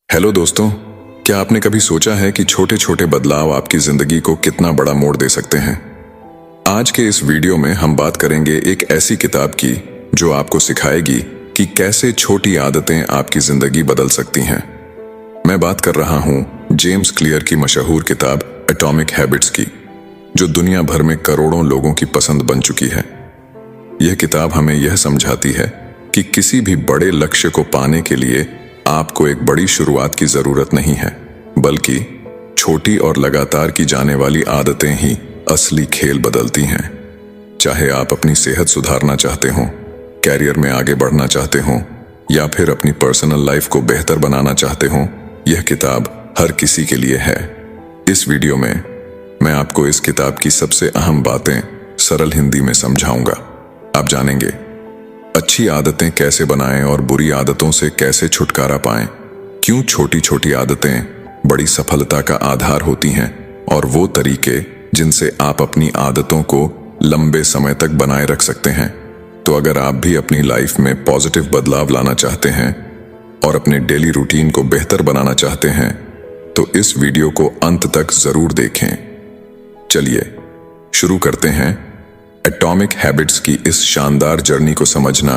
Hello दोस्तों, क्या आपने कभी सोचा है कि छोटे छोटे बदलाव आपकी जिंदगी को कितना बड़ा मोड़ दे सकते हैं। आज के इस वीडियो में हम बात करेंगे एक ऐसी किताब की जो आपको सिखाएगी कि कैसे छोटी आदतें आपकी जिंदगी बदल सकती हैं। मैं बात कर रहा हूं जेम्स क्लियर की मशहूर किताब एटॉमिक हैबिट्स की, जो दुनिया भर में करोड़ों लोगों की पसंद बन चुकी है। यह किताब हमें यह समझाती है कि किसी भी बड़े लक्ष्य को पाने के लिए आपको एक बड़ी शुरुआत की जरूरत नहीं है, बल्कि छोटी और लगातार की जाने वाली आदतें ही असली खेल बदलती हैं। चाहे आप अपनी सेहत सुधारना चाहते हो, कैरियर में आगे बढ़ना चाहते हो या फिर अपनी पर्सनल लाइफ को बेहतर बनाना चाहते हो, यह किताब हर किसी के लिए है। इस वीडियो में मैं आपको इस किताब की सबसे अहम बातें सरल हिंदी में समझाऊंगा। आप जानेंगे अच्छी आदतें कैसे बनाएं और बुरी आदतों से कैसे छुटकारा पाएं, क्यों छोटी छोटी आदतें बड़ी सफलता का आधार होती हैं, और वो तरीके जिनसे आप अपनी आदतों को लंबे समय तक बनाए रख सकते हैं। तो अगर आप भी अपनी लाइफ में पॉजिटिव बदलाव लाना चाहते हैं और अपने डेली रूटीन को बेहतर बनाना चाहते हैं, तो इस वीडियो को अंत तक जरूर देखें। चलिए शुरू करते हैं एटॉमिक हैबिट्स की इस शानदार जर्नी को समझना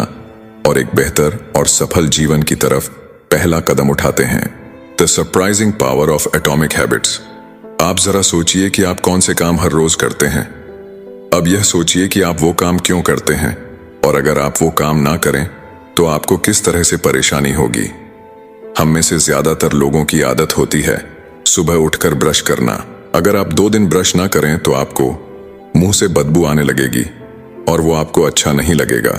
और एक बेहतर और सफल जीवन की तरफ पहला कदम उठाते हैं। The surprising power of atomic habits. आप जरा सोचिए कि आप कौन से काम हर रोज करते हैं। अब यह सोचिए कि आप वो काम क्यों करते हैं, और अगर आप वो काम ना करें तो आपको किस तरह से परेशानी होगी। हम में से ज्यादातर लोगों की आदत होती है सुबह उठकर ब्रश करना। अगर आप 2 दिन ब्रश ना करें तो आपको मुंह से बदबू आने लगेगी और वो आपको अच्छा नहीं लगेगा।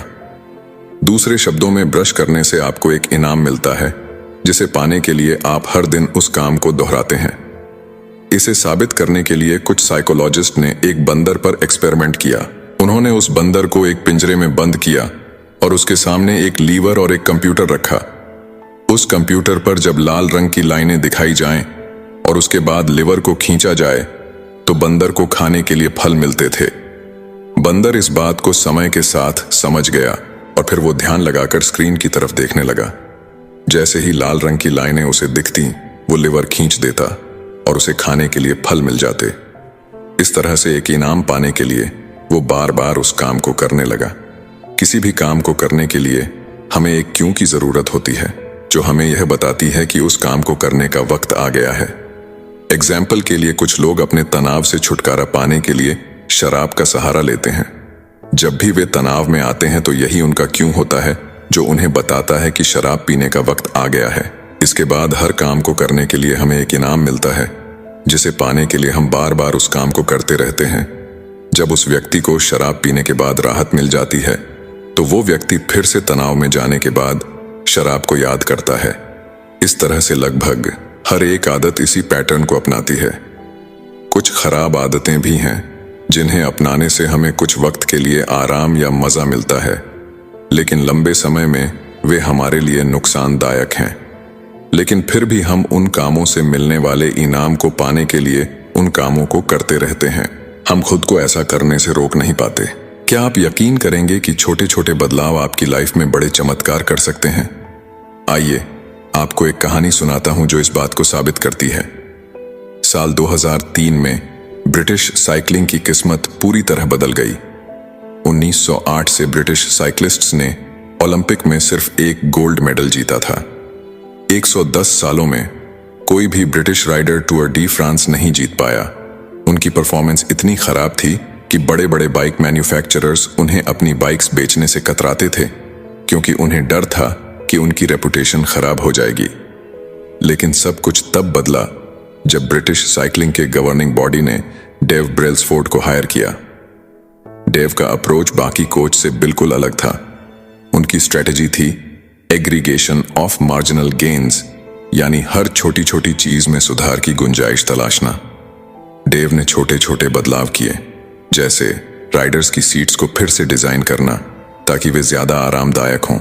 दूसरे शब्दों में, ब्रश करने से आपको एक इनाम मिलता है जिसे पाने के लिए आप हर दिन उस काम को दोहराते हैं। इसे साबित करने के लिए कुछ साइकोलॉजिस्ट ने एक बंदर पर एक्सपेरिमेंट किया। उन्होंने उस बंदर को एक पिंजरे में बंद किया और उसके सामने एक लीवर और एक कंप्यूटर रखा। उस कंप्यूटर पर जब लाल रंग की लाइनें दिखाई जाएं और उसके बाद लीवर को खींचा जाए तो बंदर को खाने के लिए फल मिलते थे। बंदर इस बात को समय के साथ समझ गया और फिर वो ध्यान लगाकर स्क्रीन की तरफ देखने लगा। जैसे ही लाल रंग की लाइनें उसे दिखती, वो लीवर खींच देता और उसे खाने के लिए फल मिल जाते। इस तरह से एक इनाम पाने के लिए वो बार बार उस काम को करने लगा। किसी भी काम को करने के लिए हमें एक क्यों की जरूरत होती है, जो हमें यह बताती है कि उस काम को करने का वक्त आ गया है। एग्जाम्पल के लिए, कुछ लोग अपने तनाव से छुटकारा पाने के लिए शराब का सहारा लेते हैं। जब भी वे तनाव में आते हैं तो यही उनका क्यों होता है जो उन्हें बताता है कि शराब पीने का वक्त आ गया है। इसके बाद हर काम को करने के लिए हमें एक इनाम मिलता है, जिसे पाने के लिए हम बार बार उस काम को करते रहते हैं। जब उस व्यक्ति को शराब पीने के बाद राहत मिल जाती है तो वो व्यक्ति फिर से तनाव में जाने के बाद शराब को याद करता है। इस तरह से लगभग हर एक आदत इसी पैटर्न को अपनाती है। कुछ खराब आदतें भी हैं जिन्हें अपनाने से हमें कुछ वक्त के लिए आराम या मजा मिलता है, लेकिन लंबे समय में वे हमारे लिए नुकसानदायक हैं। लेकिन फिर भी हम उन कामों से मिलने वाले इनाम को पाने के लिए उन कामों को करते रहते हैं। हम खुद को ऐसा करने से रोक नहीं पाते। क्या आप यकीन करेंगे कि छोटे छोटे बदलाव आपकी लाइफ में बड़े चमत्कार कर सकते हैं? आइए आपको एक कहानी सुनाता हूं जो इस बात को साबित करती है। साल 2003 में ब्रिटिश साइकिलिंग की किस्मत पूरी तरह बदल गई। 1908 से ब्रिटिश साइक्लिस्ट्स ने ओलंपिक में सिर्फ एक गोल्ड मेडल जीता था। 110 सालों में कोई भी British rider tour de France नहीं जीत पाया। उनकी परफॉर्मेंस इतनी खराब थी कि बड़े बड़े बाइक मैन्युफैक्चरर्स उन्हें अपनी बाइक्स बेचने से कतराते थे, क्योंकि उन्हें डर था कि उनकी रेपुटेशन खराब हो जाएगी। लेकिन सब कुछ तब बदला जब ब्रिटिश साइकिलिंग के गवर्निंग बॉडी ने डेव ब्रेल्सफोर्ड को हायर किया। डेव का अप्रोच बाकी कोच से बिल्कुल अलग था। उनकी स्ट्रेटजी थी एग्रीगेशन ऑफ मार्जिनल गेन्स, यानी हर छोटी छोटी चीज में सुधार की गुंजाइश तलाशना। डेव ने छोटे छोटे बदलाव किए, जैसे राइडर्स की सीट्स को फिर से डिजाइन करना ताकि वे ज्यादा आरामदायक हों,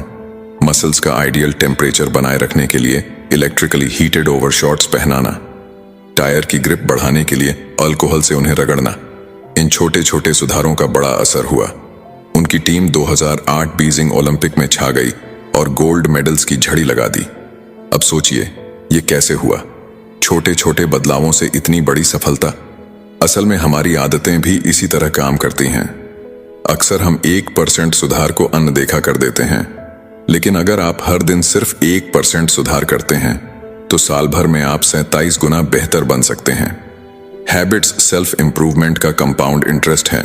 मसल्स का आइडियल टेम्परेचर बनाए रखने के लिए इलेक्ट्रिकली हीटेड ओवरशॉट्स पहनाना, टायर की ग्रिप बढ़ाने के लिए अल्कोहल से उन्हें रगड़ना। इन छोटे छोटे सुधारों का बड़ा असर हुआ। उनकी टीम 2008 बीजिंग ओलंपिक में छा गई और गोल्ड मेडल्स की झड़ी लगा दी। अब सोचिए, ये कैसे हुआ? छोटे छोटे बदलावों से इतनी बड़ी सफलता? असल में हमारी आदतें भी इसी तरह काम करती हैं। अक्सर हम 1% सुधार को अनदेखा कर देते हैं, लेकिन अगर आप हर दिन सिर्फ 1% सुधार करते हैं तो साल भर में आप 47 गुना बेहतर बन सकते हैं। हैबिट्स सेल्फ इंप्रूवमेंट का कंपाउंड इंटरेस्ट है।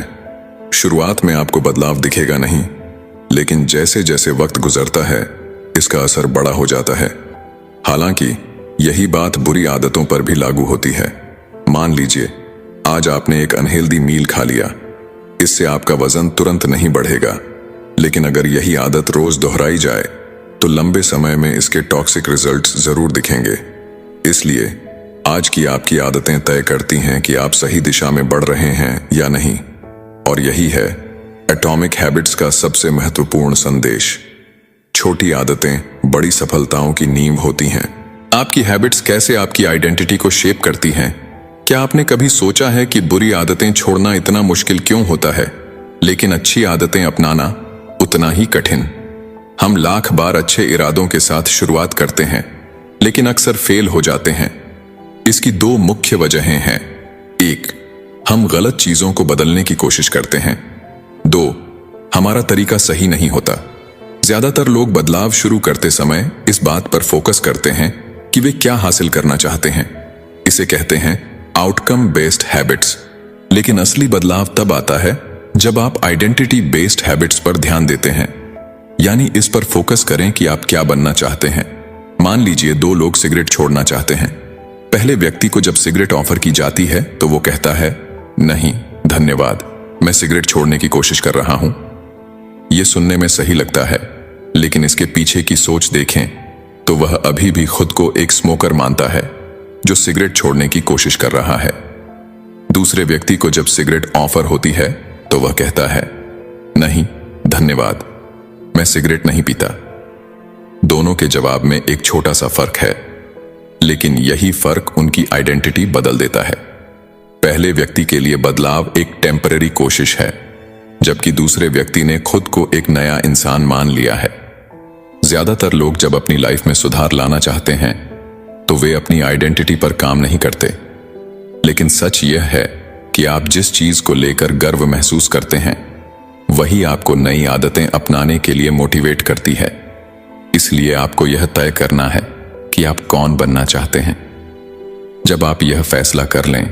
शुरुआत में आपको बदलाव दिखेगा नहीं, लेकिन जैसे जैसे वक्त गुजरता है इसका असर बड़ा हो जाता है। हालांकि यही बात बुरी आदतों पर भी लागू होती है। मान लीजिए आज आपने एक अनहेल्दी मील खा लिया। इससे आपका वजन तुरंत नहीं बढ़ेगा, लेकिन अगर यही आदत रोज दोहराई जाए तो लंबे समय में इसके टॉक्सिक रिजल्ट्स जरूर दिखेंगे। इसलिए आज की आपकी आदतें तय करती हैं कि आप सही दिशा में बढ़ रहे हैं या नहीं। और यही है एटॉमिक हैबिट्स का सबसे महत्वपूर्ण संदेश। छोटी आदतें बड़ी सफलताओं की नींव होती हैं। आपकी हैबिट्स कैसे आपकी आइडेंटिटी को शेप करती हैं? क्या आपने कभी सोचा है कि बुरी आदतें छोड़ना इतना मुश्किल क्यों होता है, लेकिन अच्छी आदतें अपनाना उतना ही कठिन? हम लाख बार अच्छे इरादों के साथ शुरुआत करते हैं, लेकिन अक्सर फेल हो जाते हैं। इसकी दो मुख्य वजहें हैं। एक, हम गलत चीजों को बदलने की कोशिश करते हैं। दो, हमारा तरीका सही नहीं होता। ज्यादातर लोग बदलाव शुरू करते समय इस बात पर फोकस करते हैं कि वे क्या हासिल करना चाहते हैं। इसे कहते हैं आउटकम बेस्ड हैबिट्स। लेकिन असली बदलाव तब आता है जब आप आइडेंटिटी बेस्ड हैबिट्स पर ध्यान देते हैं, यानी इस पर फोकस करें कि आप क्या बनना चाहते हैं। मान लीजिए दो लोग सिगरेट छोड़ना चाहते हैं। पहले व्यक्ति को जब सिगरेट ऑफर की जाती है तो वो कहता है, नहीं धन्यवाद, मैं सिगरेट छोड़ने की कोशिश कर रहा हूं। यह सुनने में सही लगता है, लेकिन इसके पीछे की सोच देखें तो वह अभी भी खुद को एक स्मोकर मानता है जो सिगरेट छोड़ने की कोशिश कर रहा है। दूसरे व्यक्ति को जब सिगरेट ऑफर होती है तो वह कहता है, नहीं धन्यवाद, मैं सिगरेट नहीं पीता। दोनों के जवाब में एक छोटा सा फर्क है, लेकिन यही फर्क उनकी आइडेंटिटी बदल देता है। पहले व्यक्ति के लिए बदलाव एक टेम्पररी कोशिश है, जबकि दूसरे व्यक्ति ने खुद को एक नया इंसान मान लिया है। ज्यादातर लोग जब अपनी लाइफ में सुधार लाना चाहते हैं तो वे अपनी आइडेंटिटी पर काम नहीं करते। लेकिन सच यह है कि आप जिस चीज को लेकर गर्व महसूस करते हैं वही आपको नई आदतें अपनाने के लिए मोटिवेट करती है। इसलिए आपको यह तय करना है कि आप कौन बनना चाहते हैं। जब आप यह फैसला कर लें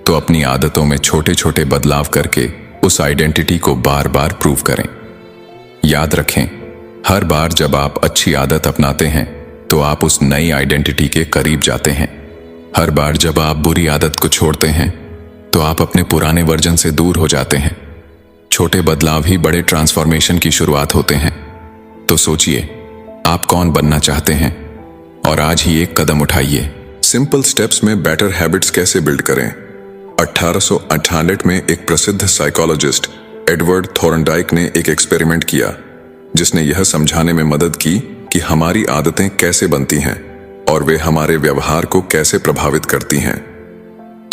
तो अपनी आदतों में छोटे छोटे बदलाव करके उस आइडेंटिटी को बार बार प्रूव करें। याद रखें, हर बार जब आप अच्छी आदत अपनाते हैं तो आप उस नई आइडेंटिटी के करीब जाते हैं। हर बार जब आप बुरी आदत को छोड़ते हैं तो आप अपने पुराने वर्जन से दूर हो जाते हैं। छोटे बदलाव ही बड़े ट्रांसफॉर्मेशन की शुरुआत होते हैं। तो सोचिए, आप कौन बनना चाहते हैं और आज ही एक कदम उठाइए। सिंपल स्टेप्स में बेटर हैबिट्स कैसे बिल्ड करें? 1868 में एक प्रसिद्ध साइकोलॉजिस्ट एडवर्ड थॉर्नडाइक ने एक एक्सपेरिमेंट किया जिसने यह समझाने में मदद की कि हमारी आदतें कैसे बनती हैं और वे हमारे व्यवहार को कैसे प्रभावित करती हैं।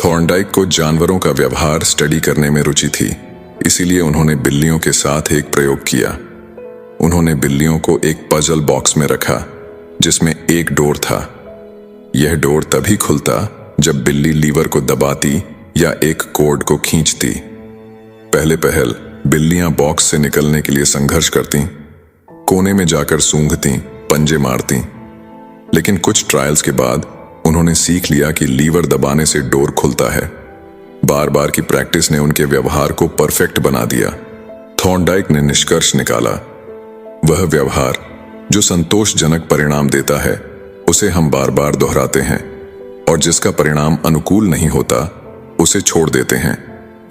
थॉर्नडाइक को जानवरों का व्यवहार स्टडी करने में रुचि थी, इसीलिए उन्होंने बिल्लियों के साथ एक प्रयोग किया। उन्होंने बिल्लियों को एक पजल बॉक्स में रखा जिसमें एक डोर था। यह डोर तभी खुलता जब बिल्ली लीवर को दबाती या एक कोड को खींचती। पहले पहल बिल्लियां बॉक्स से निकलने के लिए संघर्ष करती, कोने में जाकर सूंघती, पंजे मारती। लेकिन कुछ ट्रायल्स के बाद उन्होंने सीख लिया कि लीवर दबाने से डोर खुलता है। बार बार की प्रैक्टिस ने उनके व्यवहार को परफेक्ट बना दिया। थॉर्नडाइक ने निष्कर्ष निकाला, वह व्यवहार जो संतोषजनक परिणाम देता है उसे हम बार बार दोहराते हैं, और जिसका परिणाम अनुकूल नहीं होता उसे छोड़ देते हैं।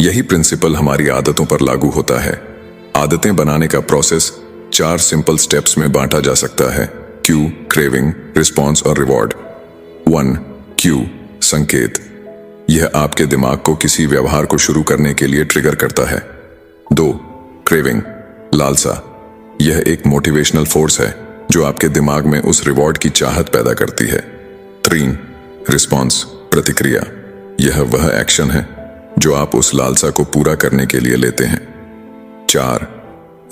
यही प्रिंसिपल हमारी आदतों पर लागू होता है। आदतें बनाने का प्रोसेस 4 सिंपल स्टेप्स में बांटा जा सकता है: क्यू, क्रेविंग, रिस्पॉन्स और रिवॉर्ड। 1. क्यू, संकेत। यह आपके दिमाग को किसी व्यवहार को शुरू करने के लिए ट्रिगर करता है। 2. क्रेविंग, लालसा। यह एक मोटिवेशनल फोर्स है जो आपके दिमाग में उस रिवॉर्ड की चाहत पैदा करती है। 3. रिस्पॉन्स, प्रतिक्रिया। यह वह एक्शन है जो आप उस लालसा को पूरा करने के लिए लेते हैं। 4.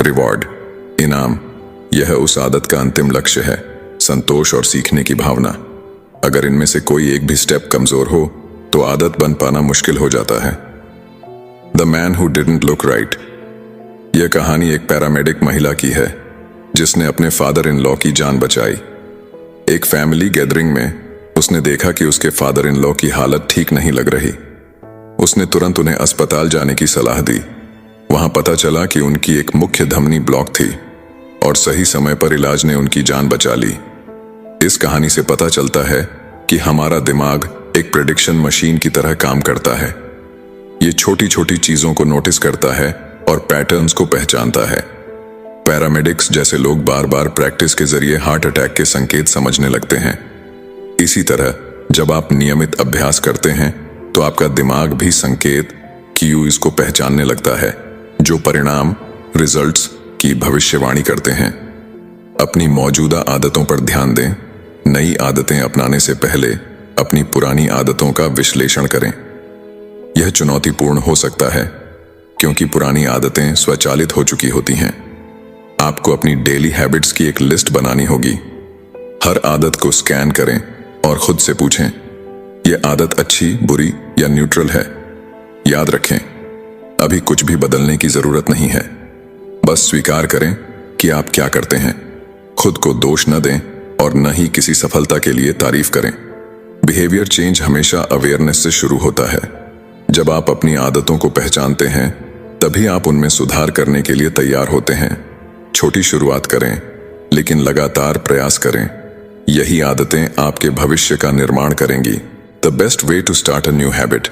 रिवॉर्ड, इनाम। यह उस आदत का अंतिम लक्ष्य है, संतोष और सीखने की भावना। अगर इनमें से कोई एक भी स्टेप कमजोर हो तो आदत बन पाना मुश्किल हो जाता है। The man who didn't look right. यह कहानी एक पैरामेडिक महिला की है जिसने अपने फादर इन लॉ की जान बचाई। एक फैमिली गैदरिंग में उसने देखा कि उसके फादर इन लॉ की हालत ठीक नहीं लग रही। उसने तुरंत उन्हें अस्पताल जाने की सलाह दी। वहां पता चला कि उनकी एक मुख्य धमनी ब्लॉक थी और सही समय पर इलाज ने उनकी जान बचा ली। इस कहानी से पता चलता है कि हमारा दिमाग एक प्रेडिक्शन मशीन की तरह काम करता है। ये छोटी छोटी चीजों को नोटिस करता है और पैटर्न्स को पहचानता है। पैरामेडिक्स जैसे लोग बार बार प्रैक्टिस के जरिए हार्ट अटैक के संकेत समझने लगते हैं। इसी तरह जब आप नियमित अभ्यास करते हैं तो आपका दिमाग भी संकेत क्यूज को पहचानने लगता है जो परिणाम रिजल्ट्स की भविष्यवाणी करते हैं। अपनी मौजूदा आदतों पर ध्यान दें। नई आदतें अपनाने से पहले अपनी पुरानी आदतों का विश्लेषण करें। यह चुनौतीपूर्ण हो सकता है क्योंकि पुरानी आदतें स्वचालित हो चुकी होती हैं। आपको अपनी डेली हैबिट्स की एक लिस्ट बनानी होगी। हर आदत को स्कैन करें और खुद से पूछें, यह आदत अच्छी, बुरी या न्यूट्रल है। याद रखें, अभी कुछ भी बदलने की जरूरत नहीं है। बस स्वीकार करें कि आप क्या करते हैं। खुद को दोष न दें और न ही किसी सफलता के लिए तारीफ करें। बिहेवियर चेंज हमेशा अवेयरनेस से शुरू होता है। जब आप अपनी आदतों को पहचानते हैं तभी आप उनमें सुधार करने के लिए तैयार होते हैं। छोटी शुरुआत करें लेकिन लगातार प्रयास करें। यही आदतें आपके भविष्य का निर्माण करेंगी। The best way to start a new habit.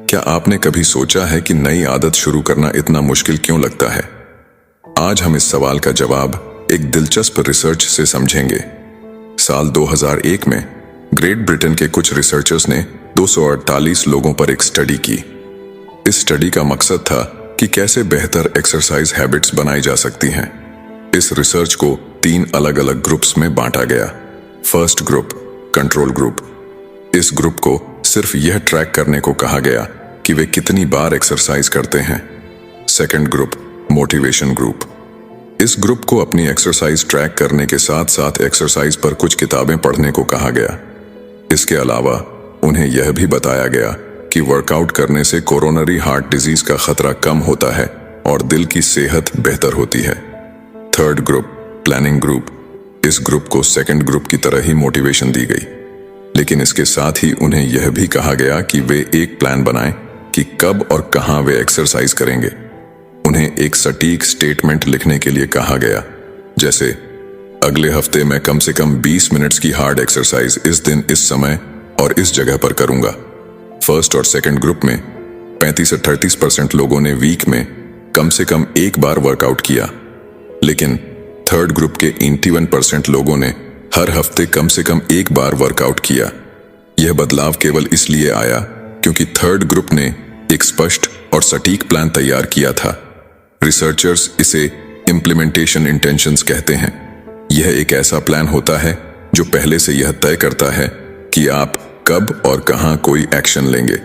क्या आपने कभी सोचा है कि नई आदत शुरू करना इतना मुश्किल क्यों लगता है? आज हम इस सवाल का जवाब एक दिलचस्प रिसर्च से समझेंगे। साल 2001 में ग्रेट ब्रिटेन के कुछ रिसर्चर्स ने 248 लोगों पर एक स्टडी की। इस स्टडी का मकसद था कि कैसे बेहतर एक्सरसाइज हैबिट्स बनाई जा सकती हैं। इस रिसर्च को 3 अलग अलग ग्रुप्स में बांटा गया। First group, control group. इस ग्रुप को सिर्फ यह ट्रैक करने को कहा गया कि वे कितनी बार एक्सरसाइज करते हैं। Second group, motivation group. इस ग्रुप को अपनी एक्सरसाइज ट्रैक करने के साथ साथ एक्सरसाइज पर कुछ किताबें पढ़ने को कहा गया। इसके अलावा उन्हें यह भी बताया गया कि वर्कआउट करने से कोरोनरी हार्ट डिजीज का खतरा कम होता है और दिल की सेहत बेहतर होती है। Third group, planning group. इस ग्रुप को सेकंड ग्रुप की तरह ही मोटिवेशन दी गई, लेकिन इसके साथ ही उन्हें यह भी कहा गया कि वे एक प्लान बनाएं कि कब और कहां वे एक्सरसाइज करेंगे। उन्हें एक सटीक स्टेटमेंट लिखने के लिए कहा गया, जैसे अगले हफ्ते मैं कम से कम 20 मिनट्स की हार्ड एक्सरसाइज इस दिन, इस समय और इस जगह पर करूंगा। फर्स्ट और सेकंड ग्रुप में 35 से 30% लोगों ने वीक में कम से कम एक बार वर्कआउट किया, लेकिन थर्ड ग्रुप के 81% लोगों ने हर हफ्ते कम से कम एक बार वर्कआउट किया। यह बदलाव केवल इसलिए आया क्योंकि थर्ड ग्रुप ने एक स्पष्ट और सटीक प्लान तैयार किया था। रिसर्चर्स इसे इम्प्लीमेंटेशन इंटेंशंस कहते हैं। यह एक ऐसा प्लान होता है जो पहले से यह तय करता है कि आप कब और कहां कोई एक्शन लेंगे।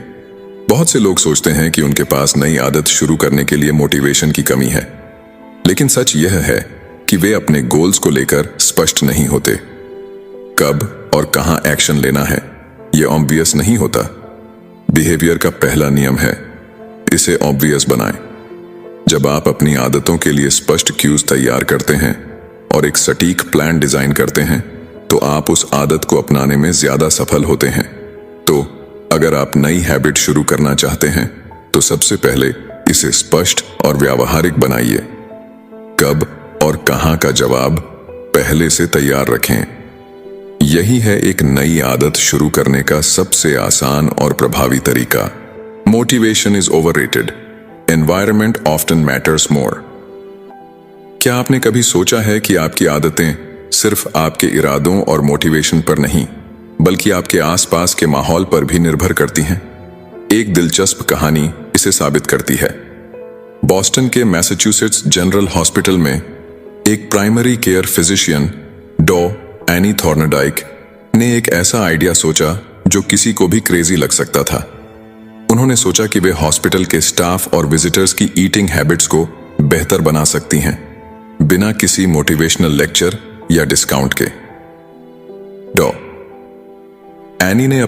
बहुत से लोग सोचते हैं कि उनके पास नई आदत शुरू करने के लिए मोटिवेशन की कमी है, लेकिन सच यह है कि वे अपने गोल्स को लेकर स्पष्ट नहीं होते। कब और कहां एक्शन लेना है यह ऑब्वियस नहीं होता। बिहेवियर का पहला नियम है, इसे ऑब्वियस बनाएं। जब आप अपनी आदतों के लिए स्पष्ट क्यूज तैयार करते हैं और एक सटीक प्लान डिजाइन करते हैं तो आप उस आदत को अपनाने में ज्यादा सफल होते हैं। तो अगर आप नई हैबिट शुरू करना चाहते हैं तो सबसे पहले इसे स्पष्ट और व्यावहारिक बनाइए। कब और कहां का जवाब पहले से तैयार रखें। यही है एक नई आदत शुरू करने का सबसे आसान और प्रभावी तरीका। Motivation is overrated, environment often matters more. क्या आपने कभी सोचा है कि आपकी आदतें सिर्फ आपके इरादों और मोटिवेशन पर नहीं बल्कि आपके आसपास के माहौल पर भी निर्भर करती हैं? एक दिलचस्प कहानी इसे साबित करती है। बॉस्टन के मैसाचुसेट्स जनरल हॉस्पिटल में एक प्राइमरी केयर फिजिशियन डॉ एनी थॉर्नडाइक ने एक ऐसा आइडिया सोचा जो किसी को भी क्रेजी लग सकता था। उन्होंने सोचा कि वे हॉस्पिटल के स्टाफ और विजिटर्स की ईटिंग हैबिट्स को बेहतर बना सकती हैं बिना किसी मोटिवेशनल लेक्चर या डिस्काउंट के। डॉ एनी ने